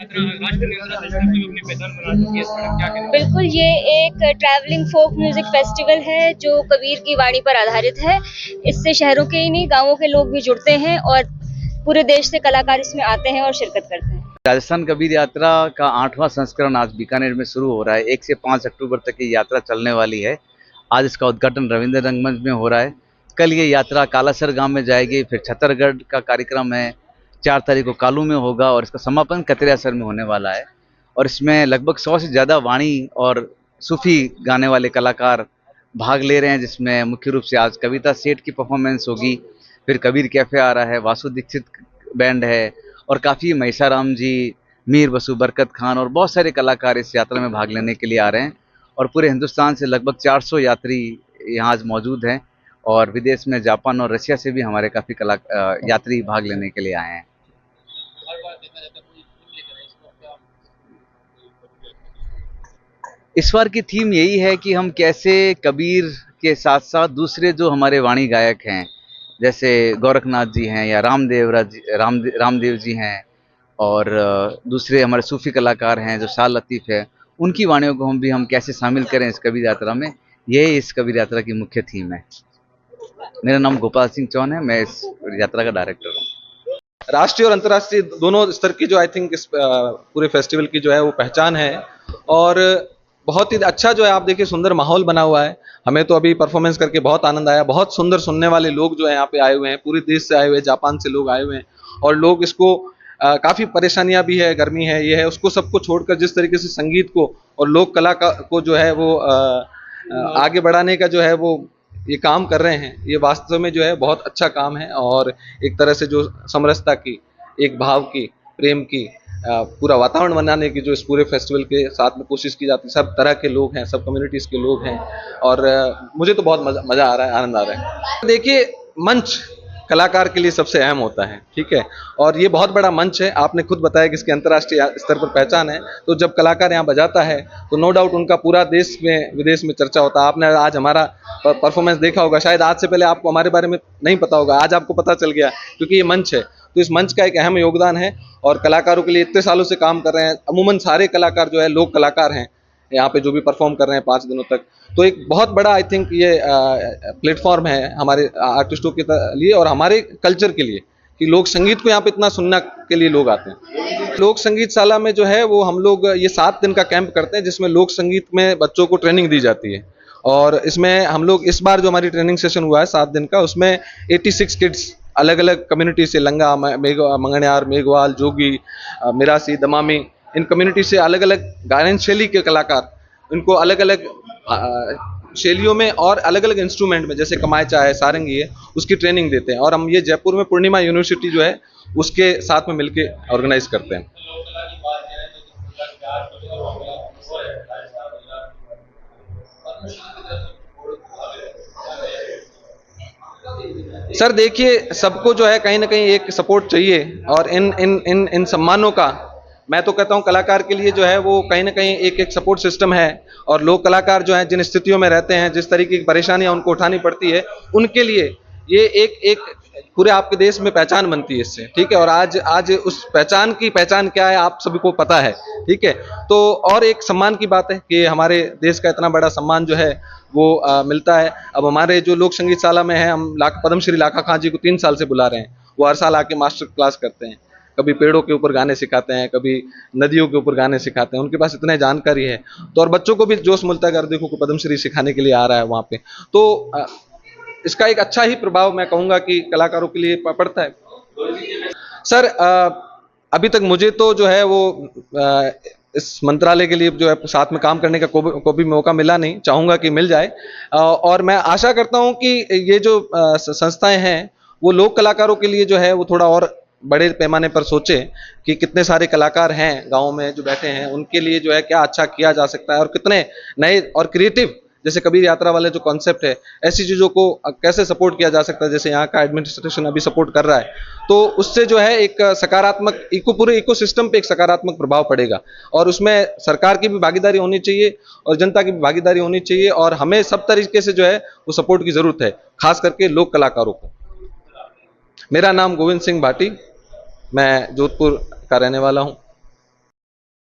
बिल्कुल, ये एक ट्रैवलिंग फोक म्यूजिक फेस्टिवल है जो कबीर की वाणी पर आधारित है। इससे शहरों के ही नहीं गांवों के लोग भी जुड़ते हैं और पूरे देश से कलाकार इसमें आते हैं और शिरकत करते हैं। राजस्थान कबीर यात्रा का 8वां संस्करण आज बीकानेर में शुरू हो रहा है। 1 से 5 अक्टूबर तक ये यात्रा चलने वाली है। आज इसका उद्घाटन रविंद्र रंगमंच में हो रहा है। कल ये यात्रा कालासर गांव में जाएगी, फिर छतरगढ़ का कार्यक्रम है, 4 तारीख को कालू में होगा और इसका समापन कतरियासर में होने वाला है। और इसमें लगभग 100 से ज़्यादा वाणी और सूफी गाने वाले कलाकार भाग ले रहे हैं, जिसमें मुख्य रूप से आज कविता सेठ की परफॉर्मेंस होगी, फिर कबीर कैफ़े आ रहा है, वासु दीक्षित बैंड है और काफ़ी महिषाराम जी, मीर बसु, बरकत खान और बहुत सारे कलाकार इस यात्रा में भाग लेने के लिए आ रहे हैं। और पूरे हिंदुस्तान से लगभग 400 यात्री यहाँ आज मौजूद हैं और विदेश में जापान और रशिया से भी हमारे काफ़ी यात्री भाग लेने के लिए आए हैं। इस बार की थीम यही है कि हम कैसे कबीर के साथ साथ दूसरे जो हमारे वाणी गायक हैं, जैसे गोरखनाथ जी हैं या रामदेव जी हैं और दूसरे हमारे सूफी कलाकार हैं जो शाह लतीफ़ है, उनकी वाणियों को हम कैसे शामिल करें इस कबीर यात्रा में, यही इस कबीर यात्रा की मुख्य थीम है। मेरा नाम गोपाल सिंह चौहान है, मैं इस यात्रा का डायरेक्टर हूँ। राष्ट्रीय और अंतर्राष्ट्रीय दोनों स्तर की जो आई थिंक इस पूरे फेस्टिवल की जो है वो पहचान है और बहुत ही अच्छा जो है आप देखिए सुंदर माहौल बना हुआ है। हमें तो अभी परफॉर्मेंस करके बहुत आनंद आया। बहुत सुंदर सुनने वाले लोग जो है यहाँ पे आए हुए हैं, पूरे देश से आए हुए हैं, जापान से लोग आए हुए हैं और लोग इसको काफ़ी परेशानियां भी है, गर्मी है, ये है, उसको सबको छोड़कर जिस तरीके से संगीत को और लोक कला को जो है वो आगे बढ़ाने का जो है वो ये काम कर रहे हैं, ये वास्तव में जो है बहुत अच्छा काम है। और एक तरह से जो समरसता की, एक भाव की, प्रेम की पूरा वातावरण बनाने की जो इस पूरे फेस्टिवल के साथ में कोशिश की जाती है। सब तरह के लोग हैं, सब कम्युनिटीज़ के लोग हैं और मुझे तो बहुत मज़ा आ रहा है, आनंद आ रहा है। देखिए, मंच कलाकार के लिए सबसे अहम होता है, ठीक है, और ये बहुत बड़ा मंच है। आपने खुद बताया कि इसकी अंतर्राष्ट्रीय स्तर पर पहचान है, तो जब कलाकार यहाँ बजाता है तो नो डाउट उनका पूरा देश में विदेश में चर्चा होता है। आपने आज हमारा परफॉर्मेंस देखा होगा, शायद आज से पहले आपको हमारे बारे में नहीं पता होगा, आज आपको पता चल गया क्योंकि ये मंच है। तो इस मंच का एक अहम योगदान है और कलाकारों के लिए इतने सालों से काम कर रहे हैं। अमूमन सारे कलाकार जो है लोक कलाकार हैं यहाँ पे जो भी परफॉर्म कर रहे हैं 5 दिनों तक। तो एक बहुत बड़ा आई थिंक ये प्लेटफॉर्म है हमारे आर्टिस्टों के लिए और हमारे कल्चर के लिए कि लोक संगीत को यहाँ पे इतना सुनने के लिए लोग आते हैं। लोक संगीत शाला में जो है वो हम लोग ये 7 दिन का कैंप करते हैं, जिसमें लोक संगीत में बच्चों को ट्रेनिंग दी जाती है। और इसमें हम लोग इस बार जो हमारी ट्रेनिंग सेशन हुआ है 7 दिन का, उसमें 86 किड्स अलग अलग कम्युनिटी से, लंगा, मंगणियार, मेघवाल, जोगी, मिरासी, दमामी, इन कम्युनिटी से अलग अलग गायन शैली के कलाकार, इनको अलग अलग शैलियों में और अलग अलग इंस्ट्रूमेंट में, जैसे कमायचा है, सारंगी है, उसकी ट्रेनिंग देते हैं। और हम ये जयपुर में पूर्णिमा यूनिवर्सिटी जो है उसके साथ में मिलके ऑर्गेनाइज करते हैं। सर देखिए, सबको जो है कहीं ना कहीं एक सपोर्ट चाहिए और इन सम्मानों का मैं तो कहता हूं कलाकार के लिए जो है वो कहीं ना कहीं एक सपोर्ट सिस्टम है। और लोक कलाकार जो हैं जिन स्थितियों में रहते हैं, जिस तरीके की परेशानियां उनको उठानी पड़ती है, उनके लिए ये एक पूरे आपके देश में पहचान बनती है इससे, ठीक है। और आज उस पहचान क्या है आप सभी को पता है, ठीक है। तो और एक सम्मान की बात है कि हमारे देश का इतना बड़ा सम्मान जो है वो मिलता है। अब हमारे जो लोक संगीत शाला में है, हम पद्मश्री लाखा खां जी को 3 साल से बुला रहे हैं। वो हर साल आके मास्टर क्लास करते हैं, कभी पेड़ों के ऊपर गाने सिखाते हैं, कभी नदियों के ऊपर गाने सिखाते हैं। उनके पास इतने जानकारी है तो और बच्चों को भी जोश मिलता है, अगर देखो को पद्मश्री सिखाने के लिए आ रहा है वहाँ पे, तो इसका एक अच्छा ही प्रभाव मैं कहूँगा कि कलाकारों के लिए पड़ता है। सर अभी तक मुझे तो जो है वो इस मंत्रालय के लिए जो है साथ में काम करने का को भी मौका मिला नहीं, चाहूँगा कि मिल जाए। और मैं आशा करता हूँ कि ये जो संस्थाएं हैं वो लोक कलाकारों के लिए जो है वो थोड़ा और बड़े पैमाने पर सोचें कि कितने सारे कलाकार हैं गाँव में जो बैठे हैं, उनके लिए जो है क्या अच्छा किया जा सकता है और कितने नए और क्रिएटिव, जैसे कबीर यात्रा वाले जो कॉन्सेप्ट है, ऐसी चीज़ों को कैसे सपोर्ट किया जा सकता है, जैसे यहाँ का एडमिनिस्ट्रेशन अभी सपोर्ट कर रहा है, तो उससे जो है एक सकारात्मक पूरे इकोसिस्टम पे एक सकारात्मक प्रभाव पड़ेगा। और उसमें सरकार की भी भागीदारी होनी चाहिए और जनता की भी भागीदारी होनी चाहिए और हमें सब तरीके से जो है वो सपोर्ट की ज़रूरत है, खास करके लोक कलाकारों को। मेरा नाम गोविंद सिंह भाटी, मैं जोधपुर का रहने वाला हूँ।